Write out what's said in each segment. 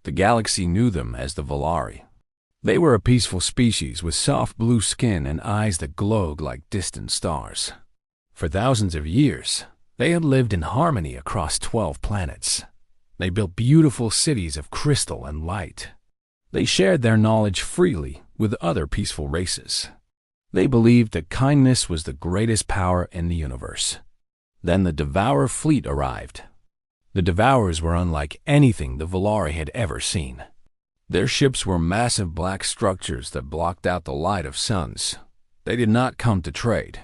The galaxy knew them as the Volari. They were a peaceful species with soft blue skin and eyes that glowed like distant stars. For thousands of years, they had lived in harmony across 12 planets. They built beautiful cities of crystal and light. They shared their knowledge freely with other peaceful races. They believed that kindness was the greatest power in the universe. Then the Devourer fleet arrived. The Devourers were unlike anything the Volari had ever seen. Their ships were massive black structures that blocked out the light of suns. They did not come to trade.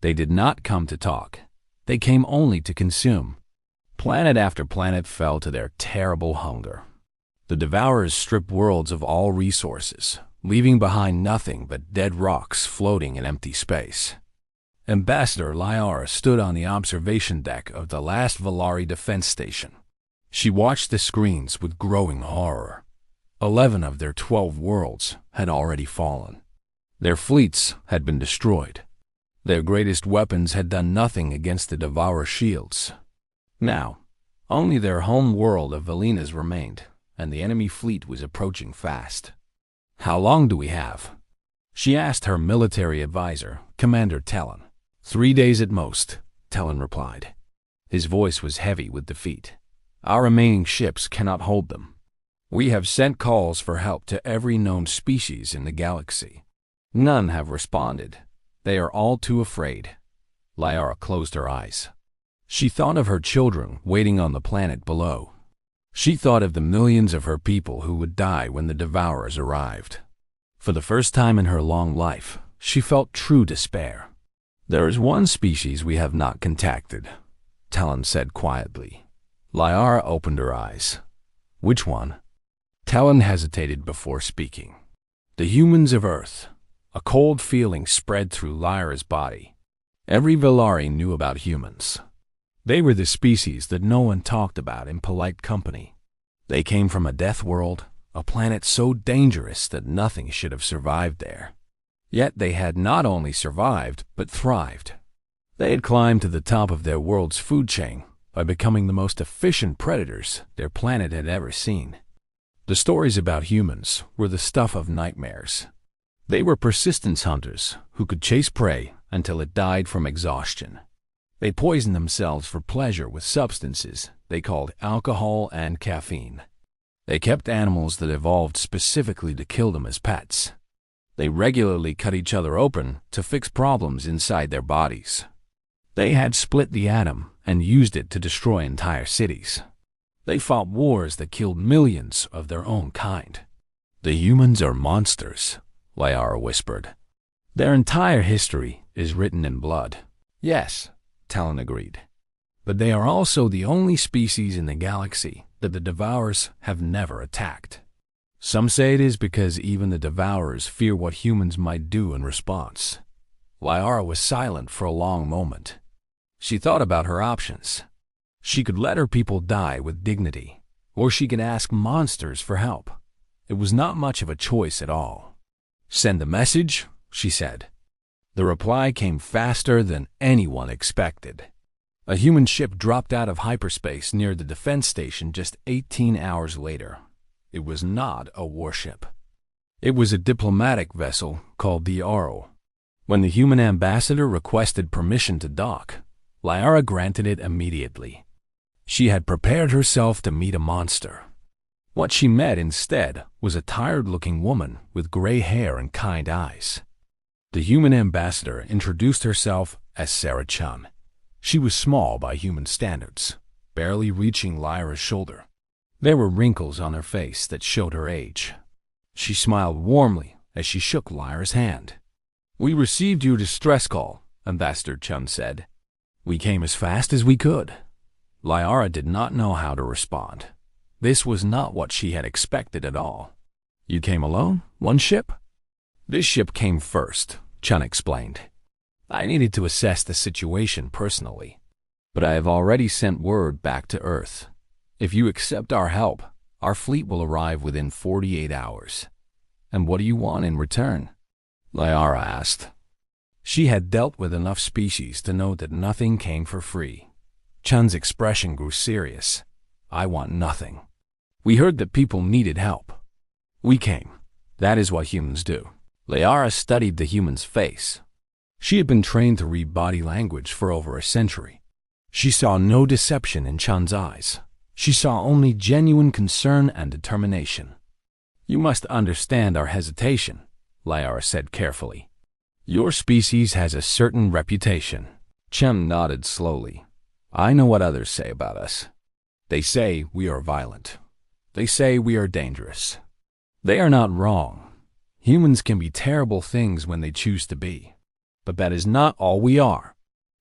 They did not come to talk. They came only to consume. Planet after planet fell to their terrible hunger. The Devourers stripped worlds of all resources, leaving behind nothing but dead rocks floating in empty space. Ambassador Liara stood on the observation deck of the last Volari defense station. She watched the screens with growing horror. 11 of their 12 worlds had already fallen. Their fleets had been destroyed. Their greatest weapons had done nothing against the Devourer shields. Now, only their home world of Velenas remained, and the enemy fleet was approaching fast. "How long do we have?" she asked her military advisor, Commander Talon. 3 days at most, Talon replied. His voice was heavy with defeat. "Our remaining ships cannot hold them. We have sent calls for help to every known species in the galaxy. None have responded. They are all too afraid." Liara closed her eyes. She thought of her children waiting on the planet below. She thought of the millions of her people who would die when the Devourers arrived. For the first time in her long life, she felt true despair. "There is one species we have not contacted," Talon said quietly. Liara opened her eyes. "Which one?" Talon hesitated before speaking. "The humans of Earth." A cold feeling spread through Lyra's body. Every Volari knew about humans. They were the species that no one talked about in polite company. They came from a death world, a planet so dangerous that nothing should have survived there. Yet they had not only survived, but thrived. They had climbed to the top of their world's food chain by becoming the most efficient predators their planet had ever seen. The stories about humans were the stuff of nightmares. They were persistence hunters who could chase prey until it died from exhaustion. They poisoned themselves for pleasure with substances they called alcohol and caffeine. They kept animals that evolved specifically to kill them as pets. They regularly cut each other open to fix problems inside their bodies. They had split the atom and used it to destroy entire cities. They fought wars that killed millions of their own kind. "The humans are monsters," Liara whispered. "Their entire history is written in blood." "Yes," Talon agreed. "But they are also the only species in the galaxy that the Devourers have never attacked. Some say it is because even the Devourers fear what humans might do in response." Liara was silent for a long moment. She thought about her options. She could let her people die with dignity, or she could ask monsters for help. It was not much of a choice at all. "Send a message," she said. The reply came faster than anyone expected. A human ship dropped out of hyperspace near the defense station just 18 hours later. It was not a warship. It was a diplomatic vessel called the Aro. When the human ambassador requested permission to dock, Liara granted it immediately. She had prepared herself to meet a monster. What she met instead was a tired-looking woman with gray hair and kind eyes. The human ambassador introduced herself as Sarah Chun. She was small by human standards, barely reaching Lyra's shoulder. There were wrinkles on her face that showed her age. She smiled warmly as she shook Lyra's hand. "We received your distress call," Ambassador Chun said. "We came as fast as we could." Lyra did not know how to respond. This was not what she had expected at all. "You came alone? One ship?" "This ship came first," Chun explained. "I needed to assess the situation personally, but I have already sent word back to Earth. If you accept our help, our fleet will arrive within 48 hours. And what do you want in return?" Lyra asked. She had dealt with enough species to know that nothing came for free. Chun's expression grew serious. "I want nothing. We heard that people needed help. We came. That is what humans do. Liara studied the human's face. She had been trained to read body language for over a century. She saw no deception in Chan's eyes. She saw only genuine concern and determination. You must understand our hesitation, Liara said carefully. Your species has a certain reputation. Chen nodded slowly. I know what others say about us. They say we are violent. They say we are dangerous. They are not wrong. Humans can be terrible things when they choose to be. But that is not all we are.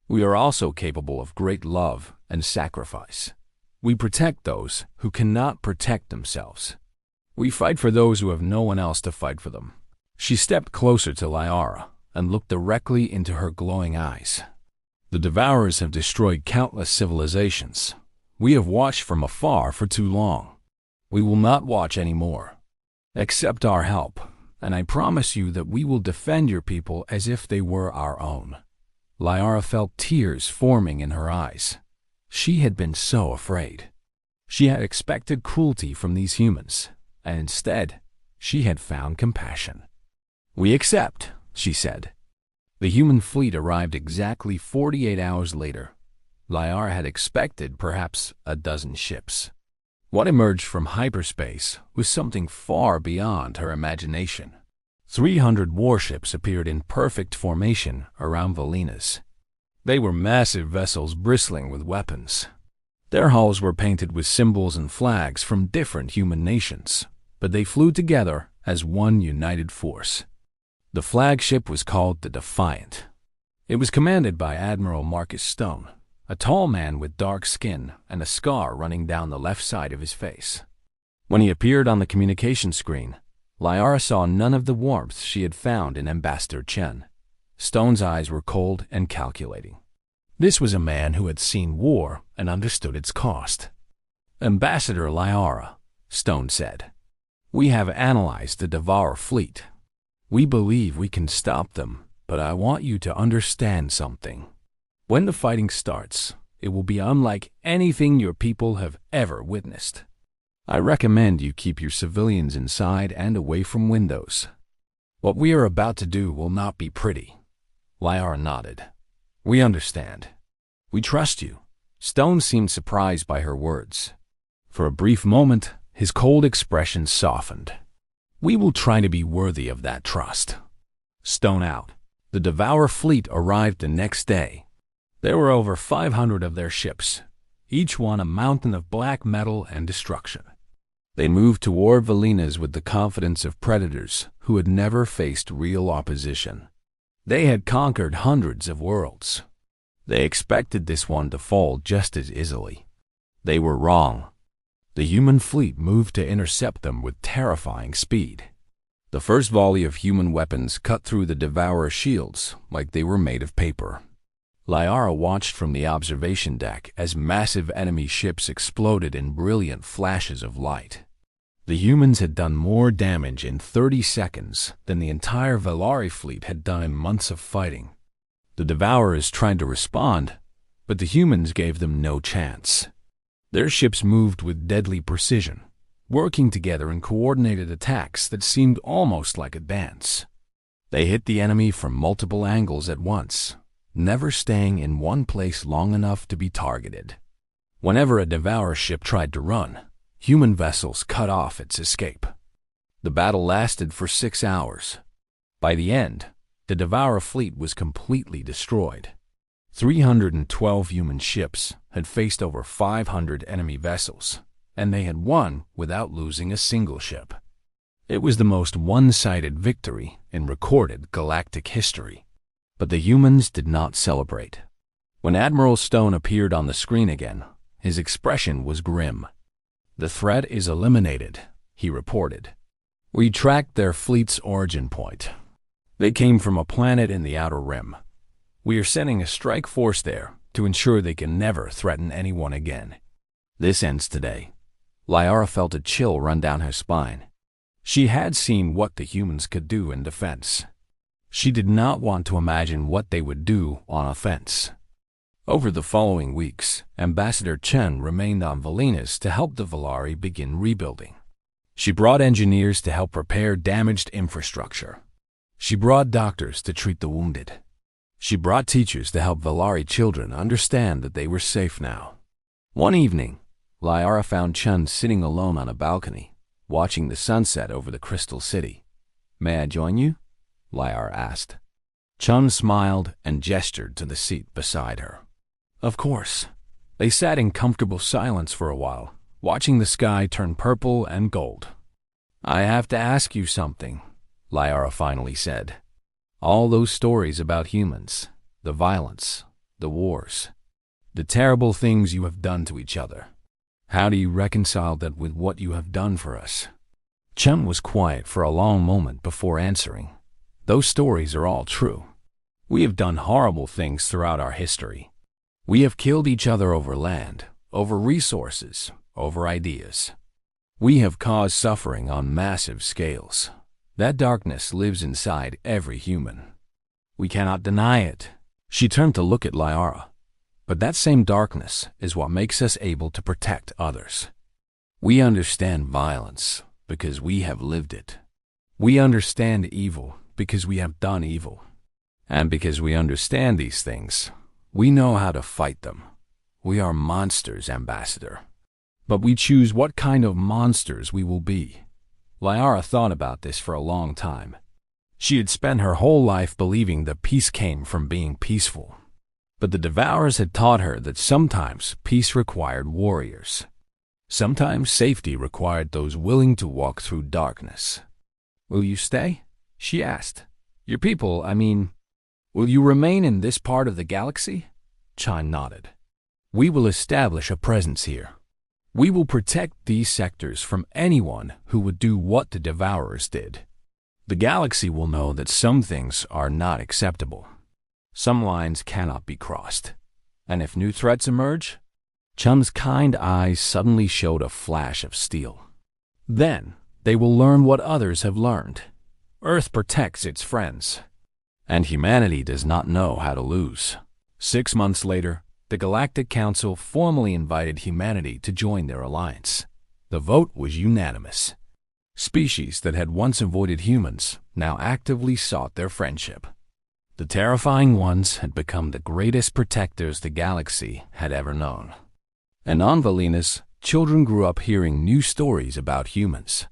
We are also capable of great love and sacrifice. We protect those who cannot protect themselves. We fight for those who have no one else to fight for them. She stepped closer to Liara and looked directly into her glowing eyes. The Devourers have destroyed countless civilizations. We have watched from afar for too long. We will not watch anymore. Accept our help, and I promise you that we will defend your people as if they were our own. Liara felt tears forming in her eyes. She had been so afraid. She had expected cruelty from these humans, and instead, she had found compassion. We accept, she said. The human fleet arrived exactly 48 hours later. Liara had expected perhaps a dozen ships. What emerged from hyperspace was something far beyond her imagination. 300 warships appeared in perfect formation around Valinas. They were massive vessels bristling with weapons. Their hulls were painted with symbols and flags from different human nations, but they flew together as one united force. The flagship was called the Defiant. It was commanded by Admiral Marcus Stone, a tall man with dark skin and a scar running down the left side of his face. When he appeared on the communication screen, Liara saw none of the warmth she had found in Ambassador Chen. Stone's eyes were cold and calculating. This was a man who had seen war and understood its cost. Ambassador Liara, Stone said, we have analyzed the Devourer fleet. We believe we can stop them, but I want you to understand something. When the fighting starts, it will be unlike anything your people have ever witnessed. I recommend you keep your civilians inside and away from windows. What we are about to do will not be pretty. Liara nodded. We understand. We trust you. Stone seemed surprised by her words. For a brief moment, his cold expression softened. We will try to be worthy of that trust. Stone out. The Devourer fleet arrived the next day. There were over 500 of their ships, each one a mountain of black metal and destruction. They moved toward Valinas with the confidence of predators who had never faced real opposition. They had conquered hundreds of worlds. They expected this one to fall just as easily. They were wrong. The human fleet moved to intercept them with terrifying speed. The first volley of human weapons cut through the Devourer shields like they were made of paper. Liara watched from the observation deck as massive enemy ships exploded in brilliant flashes of light. The humans had done more damage in 30 seconds than the entire Velari fleet had done in months of fighting. The Devourers tried to respond, but the humans gave them no chance. Their ships moved with deadly precision, working together in coordinated attacks that seemed almost like a dance. They hit the enemy from multiple angles at once, never staying in one place long enough to be targeted. Whenever a Devourer ship tried to run, human vessels cut off its escape. The battle lasted for 6 hours. By the end, the Devourer fleet was completely destroyed. 312 human ships had faced over 500 enemy vessels, and they had won without losing a single ship. It was the most one-sided victory in recorded galactic history. But the humans did not celebrate. When Admiral Stone appeared on the screen again, his expression was grim. The threat is eliminated, he reported. We tracked their fleet's origin point. They came from a planet in the Outer Rim. We are sending a strike force there to ensure they can never threaten anyone again. This ends today. Liara felt a chill run down her spine. She had seen what the humans could do in defense. She did not want to imagine what they would do on offense. Over the following weeks, Ambassador Chen remained on Valinus to help the Valari begin rebuilding. She brought engineers to help repair damaged infrastructure. She brought doctors to treat the wounded. She brought teachers to help Valari children understand that they were safe now. One evening, Liara found Chen sitting alone on a balcony, watching the sunset over the Crystal City. "May I join you?" Liara asked. Chen smiled and gestured to the seat beside her. Of course. They sat in comfortable silence for a while, watching the sky turn purple and gold. "I have to ask you something," Liara finally said. "All those stories about humans, the violence, the wars, the terrible things you have done to each other. How do you reconcile that with what you have done for us?" Chen was quiet for a long moment before answering. "Those stories are all true. We have done horrible things throughout our history. We have killed each other over land, over resources, over ideas. We have caused suffering on massive scales. That darkness lives inside every human. We cannot deny it." She turned to look at Liara. "But that same darkness is what makes us able to protect others. We understand violence because we have lived it. We understand evil because we have done evil. And because we understand these things, we know how to fight them. We are monsters, Ambassador. But we choose what kind of monsters we will be." Liara thought about this for a long time. She had spent her whole life believing that peace came from being peaceful. But the Devourers had taught her that sometimes peace required warriors. Sometimes safety required those willing to walk through darkness. "Will you stay?" she asked. "Your people, will you remain in this part of the galaxy?" Chen nodded. "We will establish a presence here. We will protect these sectors from anyone who would do what the Devourers did. The galaxy will know that some things are not acceptable. Some lines cannot be crossed. And if new threats emerge..." Chen's kind eyes suddenly showed a flash of steel. "Then they will learn what others have learned. Earth protects its friends. And humanity does not know how to lose." 6 months later, the Galactic Council formally invited humanity to join their alliance. The vote was unanimous. Species that had once avoided humans now actively sought their friendship. The terrifying ones had become the greatest protectors the galaxy had ever known. And on Valinus, children grew up hearing new stories about humans.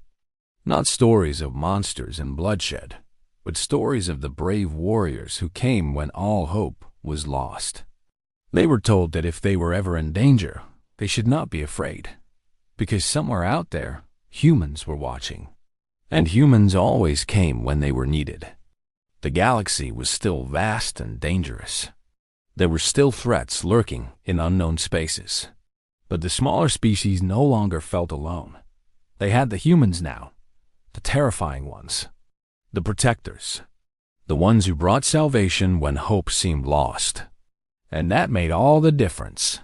Not stories of monsters and bloodshed, but stories of the brave warriors who came when all hope was lost. They were told that if they were ever in danger, they should not be afraid, because somewhere out there, humans were watching. And humans always came when they were needed. The galaxy was still vast and dangerous. There were still threats lurking in unknown spaces. But the smaller species no longer felt alone. They had the humans now, the terrifying ones, the protectors, the ones who brought salvation when hope seemed lost. And that made all the difference.